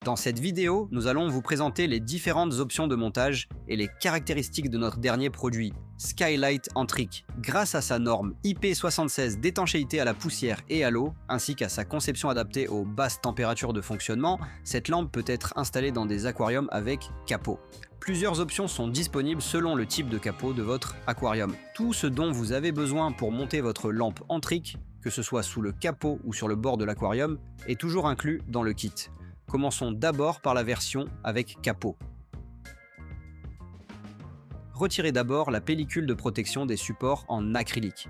Dans cette vidéo, nous allons vous présenter les différentes options de montage et les caractéristiques de notre dernier produit, Skylight Antric. Grâce à sa norme IP76 d'étanchéité à la poussière et à l'eau, ainsi qu'à sa conception adaptée aux basses températures de fonctionnement, cette lampe peut être installée dans des aquariums avec capot. Plusieurs options sont disponibles selon le type de capot de votre aquarium. Tout ce dont vous avez besoin pour monter votre lampe Antric, que ce soit sous le capot ou sur le bord de l'aquarium, est toujours inclus dans le kit. Commençons d'abord par la version avec capot. Retirez d'abord la pellicule de protection des supports en acrylique.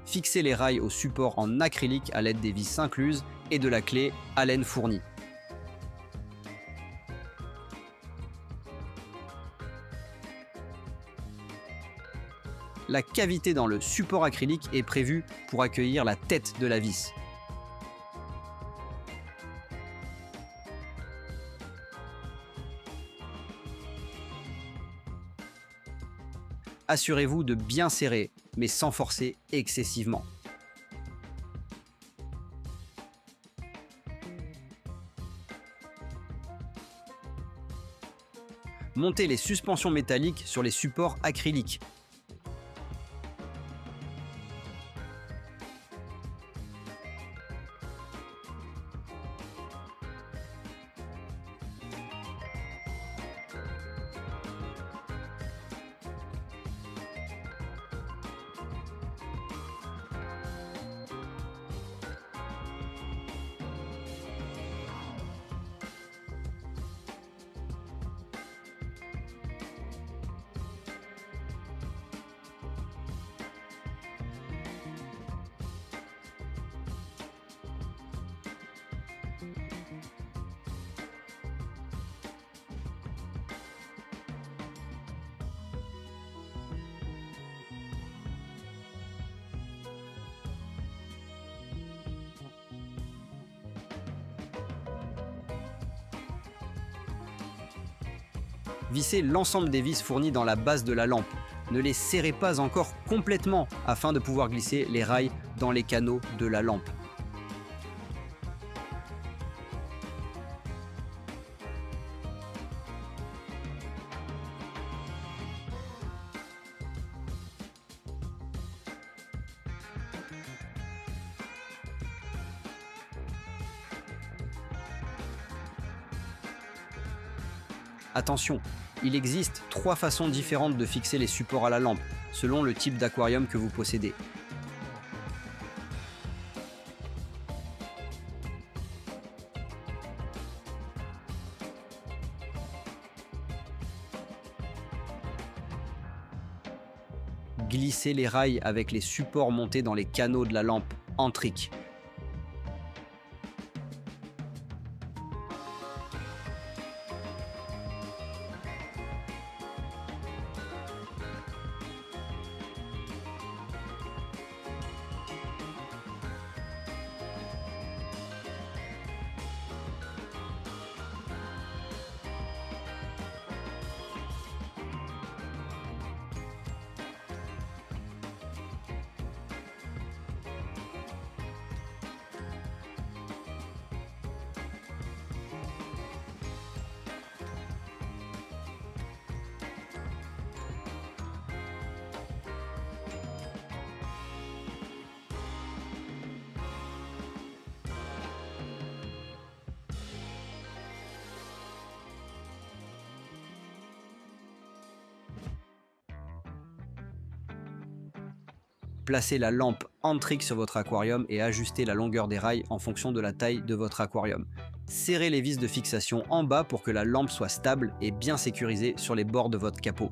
Fixez les rails au support en acrylique à l'aide des vis incluses et de la clé Allen fournie. La cavité dans le support acrylique est prévue pour accueillir la tête de la vis. Assurez-vous de bien serrer, mais sans forcer excessivement. Montez les suspensions métalliques sur les supports acryliques. Vissez l'ensemble des vis fournies dans la base de la lampe. Ne les serrez pas encore complètement afin de pouvoir glisser les rails dans les canaux de la lampe. Attention, il existe 3 façons différentes de fixer les supports à la lampe, selon le type d'aquarium que vous possédez. Glissez les rails avec les supports montés dans les canaux de la lampe Antric. Placez la lampe Antric sur votre aquarium et ajustez la longueur des rails en fonction de la taille de votre aquarium. Serrez les vis de fixation en bas pour que la lampe soit stable et bien sécurisée sur les bords de votre capot.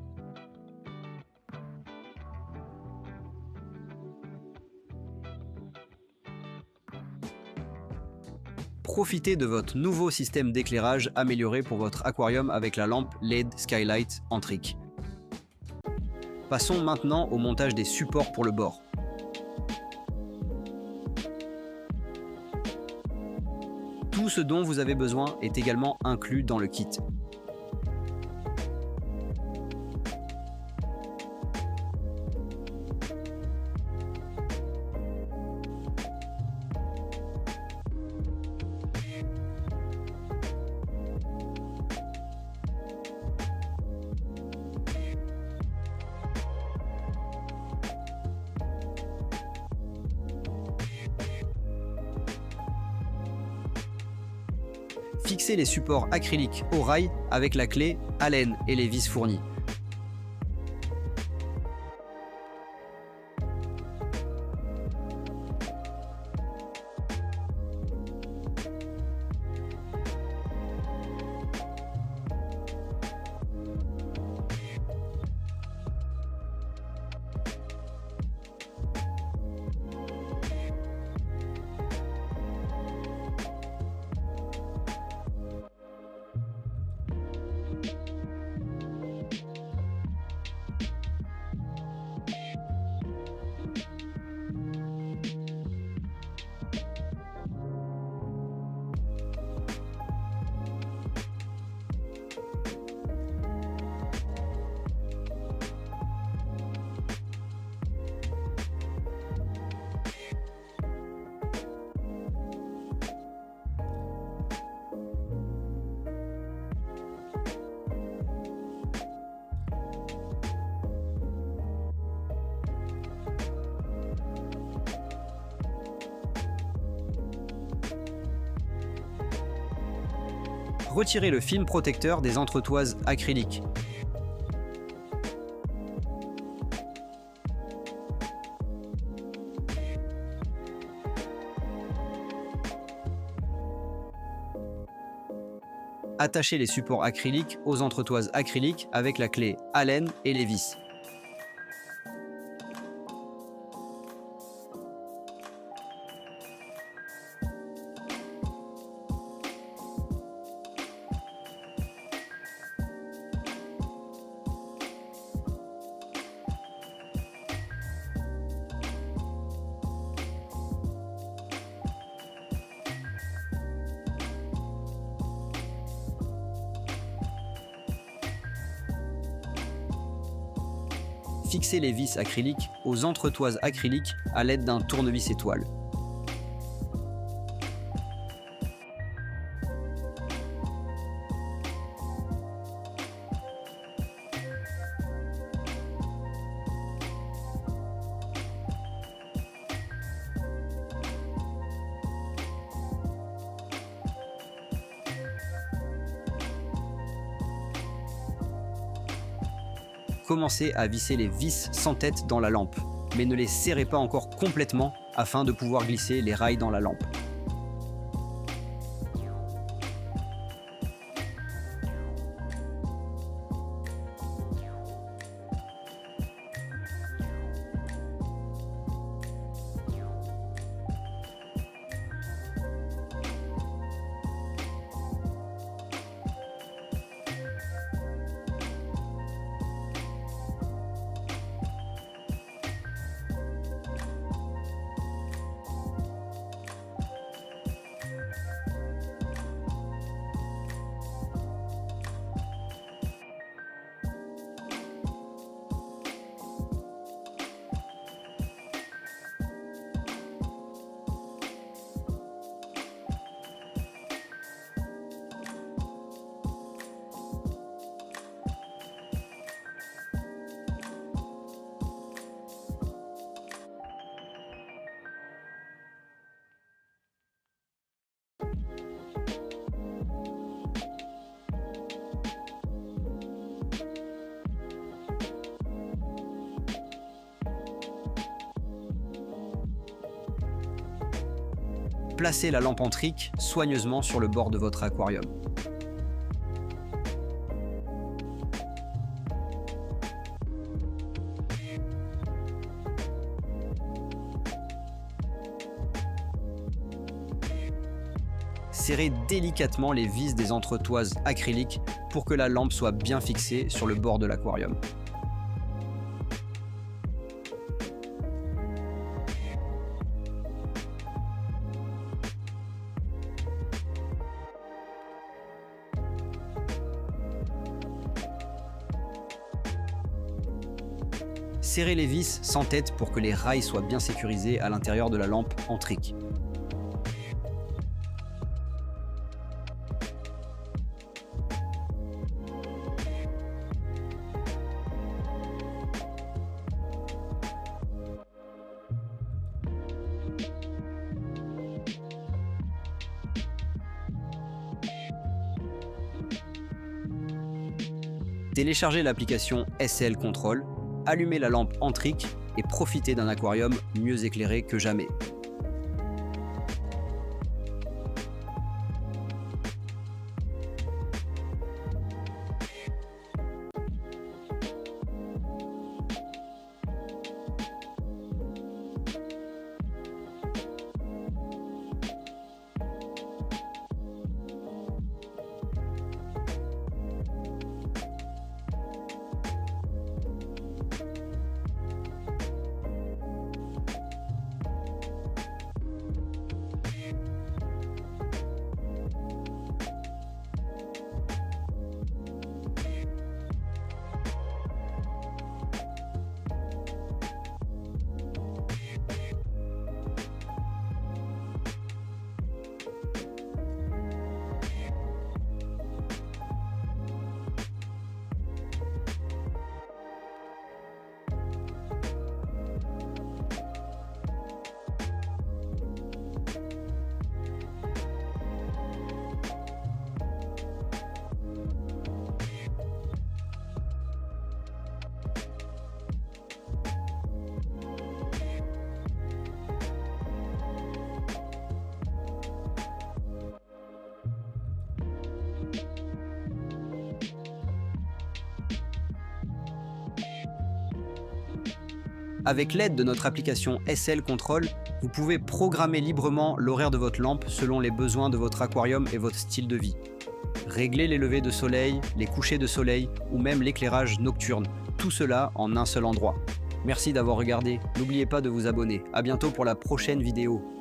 Profitez de votre nouveau système d'éclairage amélioré pour votre aquarium avec la lampe LED Skylight Antric. Passons maintenant au montage des supports pour le bord. Tout ce dont vous avez besoin est également inclus dans le kit. Fixez les supports acryliques au rail avec la clé, Allen et les vis fournies. Retirez le film protecteur des entretoises acryliques. Attachez les supports acryliques aux entretoises acryliques avec la clé Allen et les vis. Fixez les vis acryliques aux entretoises acryliques à l'aide d'un tournevis étoile. Commencez à visser les vis sans tête dans la lampe, mais ne les serrez pas encore complètement afin de pouvoir glisser les rails dans la lampe. Placez la lampe en trique soigneusement sur le bord de votre aquarium. Serrez délicatement les vis des entretoises acryliques pour que la lampe soit bien fixée sur le bord de l'aquarium. Serrez les vis sans tête pour que les rails soient bien sécurisés à l'intérieur de la lampe en trique. Téléchargez l'application SL Control, allumez la lampe Antric et profitez d'un aquarium mieux éclairé que jamais. Avec l'aide de notre application SL Control, vous pouvez programmer librement l'horaire de votre lampe selon les besoins de votre aquarium et votre style de vie. Régler les levées de soleil, les couchers de soleil ou même l'éclairage nocturne, tout cela en un seul endroit. Merci d'avoir regardé, n'oubliez pas de vous abonner. À bientôt pour la prochaine vidéo.